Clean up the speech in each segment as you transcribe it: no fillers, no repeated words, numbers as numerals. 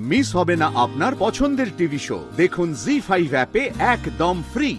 Miss হবে না আপনার পছন্দের টিভি শো। দেখুন জি5 অ্যাপে একদম ফ্রি।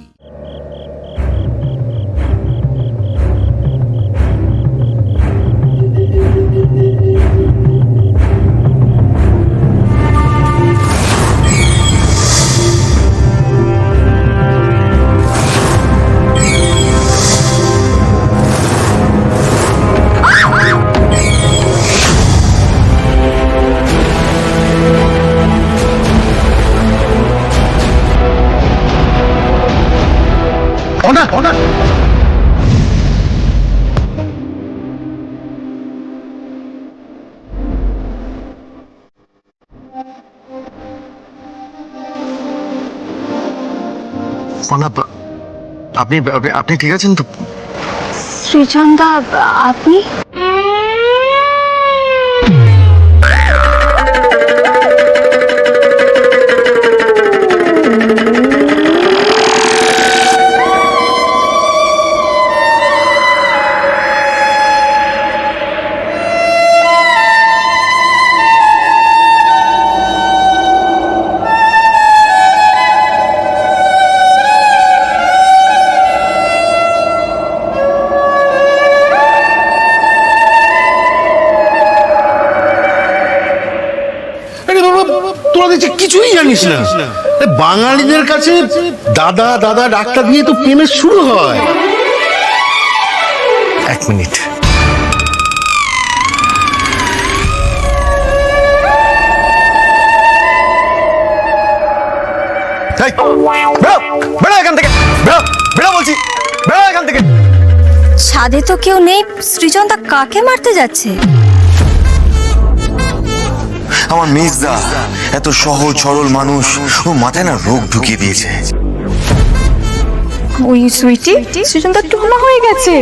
আপনি আপনি ঠিক আছেন তো? সৃজনদা, আপনি? তোরা দেখছি কিছুই জানিস না। বাঙালিদের কাছে দাদা দাদা ডাক্তার দিয়ে তো প্রেমের শুরু হয়। এক মিনিট। বেড়া এখান থেকে, বেড়া বলছি, বেড়া এখান থেকে। ছাদে তো কেউ নেই, সৃজনদা কাকে মারতে যাচ্ছে? আমার মেজদা এত সহজ সরল মানুষ, ও মাথায় না রোগ ঢুকিয়ে দিয়েছে। ওই সুইটি, সৃজনদা টোনা হয়ে গেছে।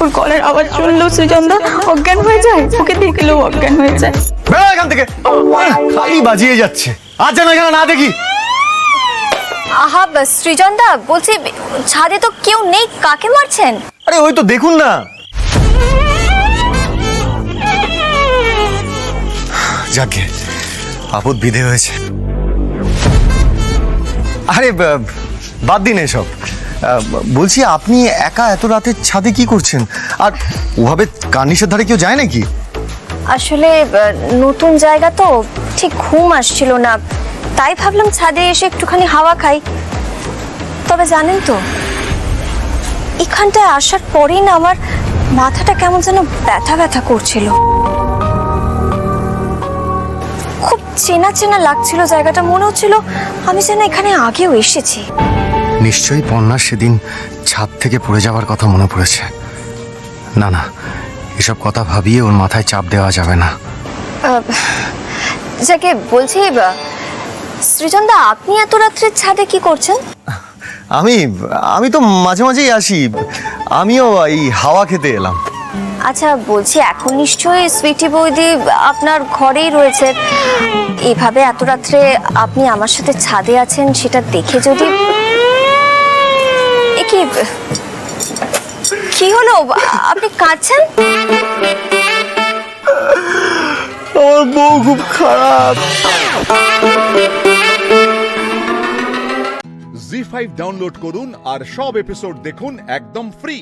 ওর গলার আওয়াজ শুনলেও সৃজনদা অজ্ঞান হয়ে যায়, ওকে দেখলেও অজ্ঞান হয়ে যায়। বেড়া এখান থেকে, খালি বাজিয়ে যাচ্ছে। আর যেন এখানে না দেখি। আহা সৃজনদা, বলছি ছাদে তো কেউ নেই, কাকে মারছেন? আরে ওই তো দেখুন না। যাকে আপদ বিধে হয়েছে। আরে বাদ দিন এসব। বলছি আপনি একা এত রাতে ছাদে কি করছেন? আর ওভাবে কার্নিশের ধারে কেউ যায় নাকি? আসলে নতুন জায়গা তো, ঠিক ঘুম আসছিল না, তাই ভাবলাম ছাদে এসে একটুখানি হাওয়া খাই। তবে জানেন তো, এখানটায় আসার পরেই না আমার মাথাটা কেমন যেন ব্যথা ব্যথা করছিল। খুব চেনা চেনা লাগছিল জায়গাটা, মনে হচ্ছিল আমি যেন এখানে আগেও এসেছি। নিশ্চয়ই পর্ণার সেদিন ছাদ থেকে পড়ে যাওয়ার কথা মনে পড়েছে। না না, এসব কথা ভাবিয়ে ওর মাথায় চাপ দেওয়া যাবে না। যাকে বলছি, সৃজনদা আপনি এত রাত্রে ছাদে কি করছেন? আমি তো মাঝে মাঝেই আসি। আমিও এই হাওয়া খেতে এলাম। আচ্ছা বলছি, এখন নিশ্চয়ই সুইটি বৌদি আপনার ঘরেই রয়েছে। এভাবে এত রাত্রে আপনি আমার সাথে ছাদে আছেন, সেটা দেখে যদি... কি হলো, আপনি কাঁদছেন? আমার বউ খুব খারাপ। জি5 ডাউনলোড করুন আর সব এপিসোড দেখুন একদম ফ্রি।